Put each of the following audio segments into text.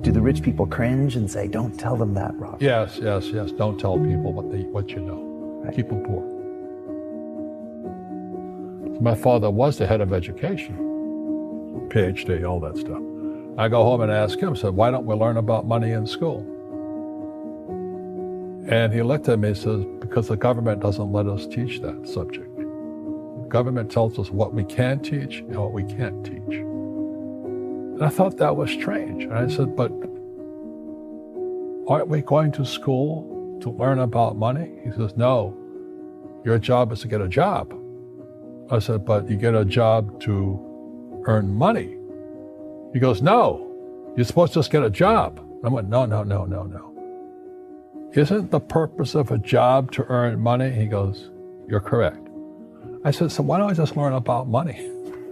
Do the rich people cringe and say, don't tell them that, Robert? Yes. Don't tell people what you know. Right. Keep them poor. My father was the head of education, PhD, all that stuff. I go home and ask him, said, why don't we learn about money in school? And he looked at me and says, because the government doesn't let us teach that subject. The government tells us what we can teach and what we can't teach. And I thought that was strange. And I said, but aren't we going to school to learn about money? He says, no, your job is to get a job. I said, but you get a job to earn money. He goes, no, you're supposed to just get a job. I went, no. Isn't the purpose of a job to earn money? He goes, you're correct. I said, so why don't I just learn about money?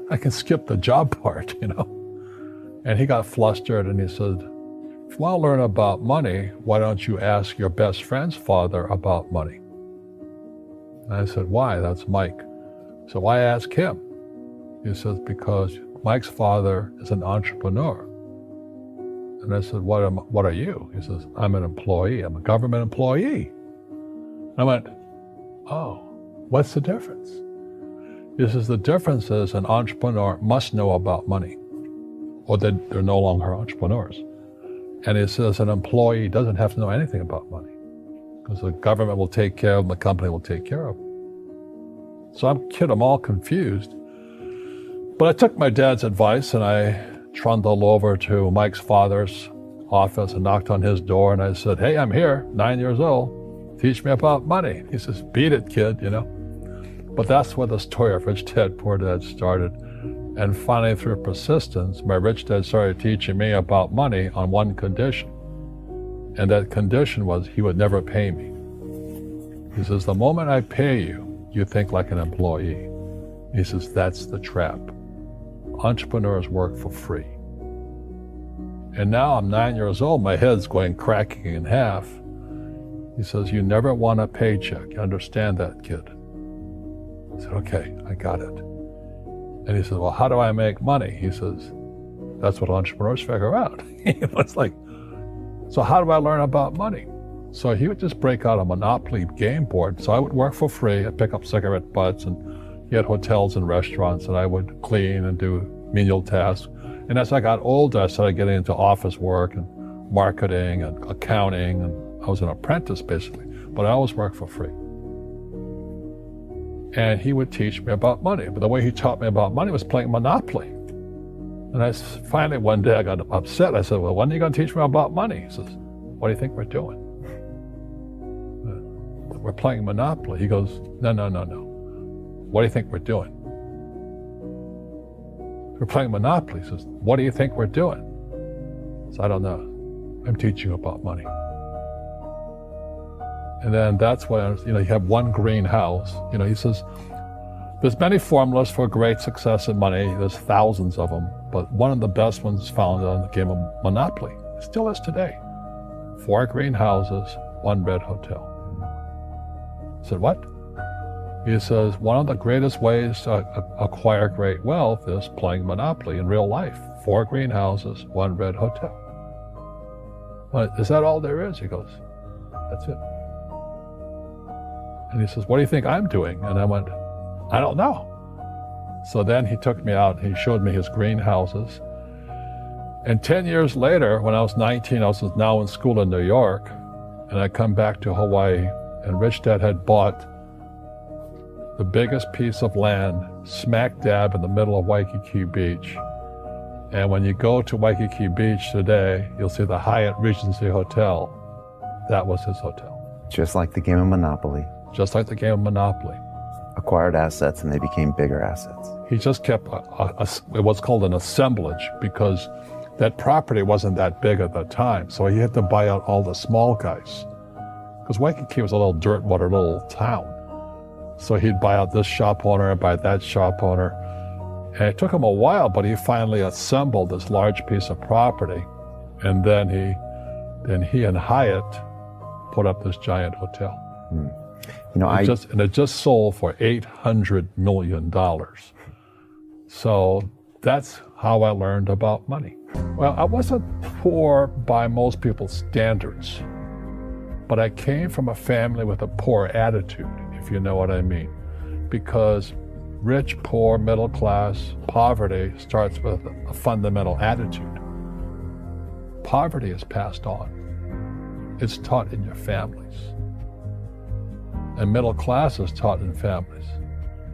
I can skip the job part, you know? And he got flustered and he said, if you want to learn about money, why don't you ask your best friend's father about money? And I said, why? That's Mike. So why ask him? He says, because Mike's father is an entrepreneur. And I said, what are you? He says, I'm an employee. I'm a government employee. And I went, oh, what's the difference? He says, the difference is an entrepreneur must know about money, or they're no longer entrepreneurs. And he says an employee doesn't have to know anything about money, because the government will take care of them, the company will take care of them. So I'm all confused. But I took my dad's advice and I trundled over to Mike's father's office and knocked on his door and I said, hey, I'm here, 9 years old. Teach me about money. He says, beat it, kid, you know. But that's where the story of Rich Dad, Poor Dad started. And finally, through persistence, my rich dad started teaching me about money on one condition. And that condition was he would never pay me. He says, the moment I pay you, you think like an employee. He says, that's the trap. Entrepreneurs work for free. And now I'm 9 years old, my head's going cracking in half. He says, you never want a paycheck. You understand that, kid? I said, okay, I got it. And he says, well, how do I make money? He says, that's what entrepreneurs figure out. It's like, so how do I learn about money? So he would just break out a Monopoly game board. So I would work for free. I'd pick up cigarette butts, and he had hotels and restaurants, and I would clean and do menial tasks. And as I got older, I started getting into office work and marketing and accounting, and I was an apprentice basically, but I always worked for free. And he would teach me about money. But the way he taught me about money was playing Monopoly. And finally one day I got upset. I said, well, when are you going to teach me about money? He says, what do you think we're doing? We're playing Monopoly. He goes, no. What do you think we're doing? We're playing Monopoly. He says, what do you think we're doing? I said, I don't know. I'm teaching you about money. And then that's when, you have one greenhouse. He says, there's many formulas for great success in money. There's thousands of them, but one of the best ones is found on the game of Monopoly. It still is today. 4 greenhouses, 1 red hotel. I said, what? He says, one of the greatest ways to acquire great wealth is playing Monopoly in real life. 4 greenhouses, 1 red hotel. Well, is that all there is? He goes, that's it. And he says, what do you think I'm doing? And I went, I don't know. So then he took me out, he showed me his greenhouses. And 10 years later, when I was 19, I was now in school in New York, and I come back to Hawaii, and Rich Dad had bought the biggest piece of land smack dab in the middle of Waikiki Beach. And when you go to Waikiki Beach today, you'll see the Hyatt Regency Hotel. That was his hotel. Just like the game of Monopoly. Just like the game of Monopoly. Acquired assets and they became bigger assets. He just kept what's called an assemblage, because that property wasn't that big at the time. So he had to buy out all the small guys. Because Waikiki was a little dirt water little town. So he'd buy out this shop owner and buy that shop owner. And it took him a while, but he finally assembled this large piece of property. And then he and Hyatt put up this giant hotel. It just sold for $800 million. So that's how I learned about money. Well, I wasn't poor by most people's standards, but I came from a family with a poor attitude, if you know what I mean. Because rich, poor, middle class, poverty starts with a fundamental attitude. Poverty is passed on. It's taught in your families. And middle class is taught in families.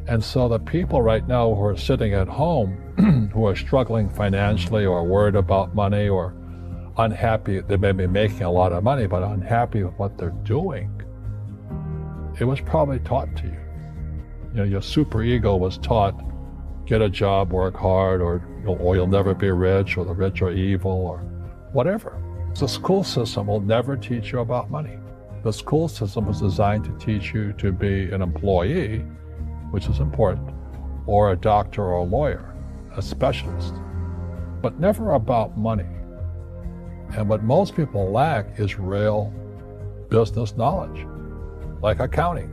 And so the people right now who are sitting at home, who are struggling financially or worried about money or unhappy, they may be making a lot of money, but unhappy with what they're doing, it was probably taught to you. You know, your superego was taught, get a job, work hard, or you'll never be rich, or the rich are evil, or whatever. The school system will never teach you about money. The school system was designed to teach you to be an employee, which is important, or a doctor or a lawyer, a specialist, but never about money. And what most people lack is real business knowledge, like accounting,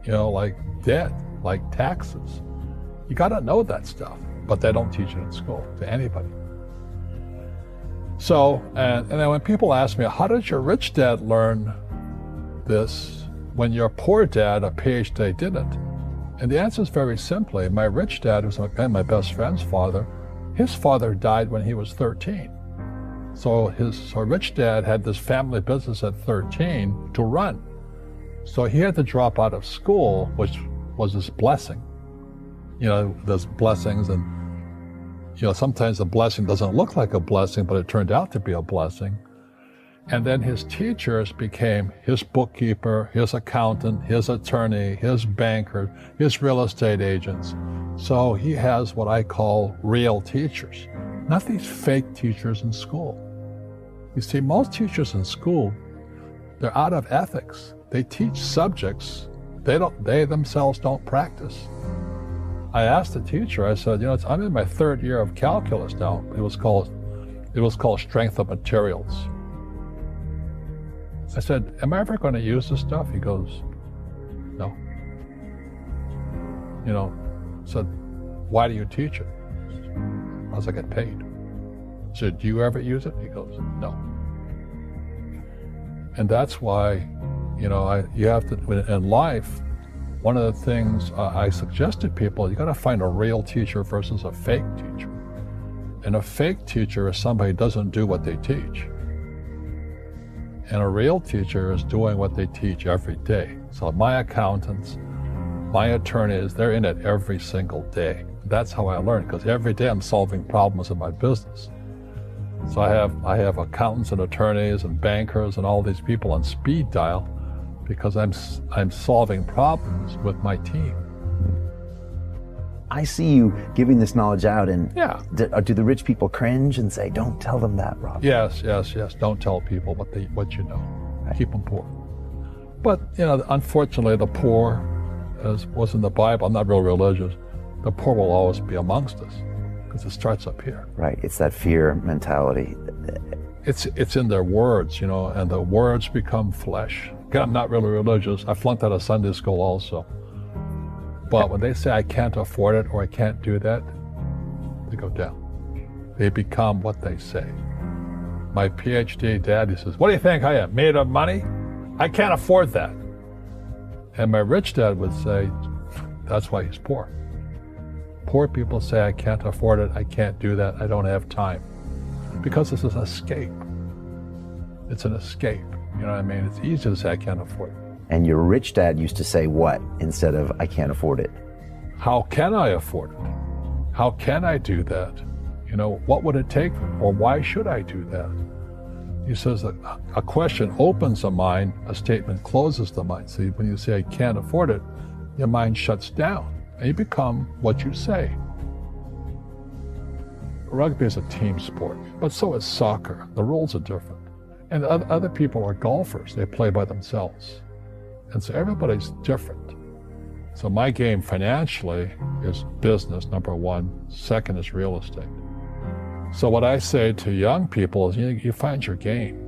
like debt, like taxes. You gotta know that stuff, but they don't teach it in school to anybody. So, and then when people ask me, how did your rich dad learn this when your poor dad, a PhD, didn't? And the answer is very simply, my rich dad, who's my best friend's father, his father died when he was 13. So his rich dad had this family business at 13 to run. So he had to drop out of school, which was his blessing. There's blessings, and sometimes the blessing doesn't look like a blessing, but it turned out to be a blessing. And then his teachers became his bookkeeper, his accountant, his attorney, his banker, his real estate agents. So he has what I call real teachers, not these fake teachers in school. You see, most teachers in school, they're out of ethics. They teach subjects they themselves don't practice. I asked the teacher, I said, I'm in my third year of calculus now. It was called strength of materials. I said, am I ever going to use this stuff? He goes, no. I said, why do you teach it? Because I get paid. I said, do you ever use it? He goes, no. And that's why, you have to, in life, one of the things I suggest to people, you got to find a real teacher versus a fake teacher. And a fake teacher is somebody who doesn't do what they teach. And a real teacher is doing what they teach every day. So my accountants, my attorneys, they're in it every single day. That's how I learn, because every day I'm solving problems in my business. So I have accountants and attorneys and bankers and all these people on speed dial because I'm solving problems with my team. I see you giving this knowledge out, and yeah. Do the rich people cringe and say, don't tell them that, Robert? Yes. Don't tell people what you know. Right. Keep them poor. But, unfortunately, the poor, as was in the Bible, I'm not real religious, the poor will always be amongst us because it starts up here. Right, it's that fear mentality. It's in their words, and the words become flesh. Again, I'm not really religious. I flunked out of Sunday school also. But when they say I can't afford it or I can't do that, they go down. They become what they say. My PhD dad, he says, what do you think I am, made of money? I can't afford that. And my rich dad would say, that's why he's poor. Poor people say, I can't afford it, I can't do that, I don't have time. Because this is an escape. It's an escape, you know what I mean? It's easy to say I can't afford it. And your rich dad used to say what instead of I can't afford it? How can I afford it? How can I do that? What would it take, or why should I do that? He says that a question opens the mind, a statement closes the mind. See, when you say I can't afford it, your mind shuts down and you become what you say. Rugby is a team sport, but so is soccer. The rules are different. And other people are golfers. They play by themselves. And so everybody's different. So my game financially is business, number one. Second is real estate. So what I say to young people is, you find your game.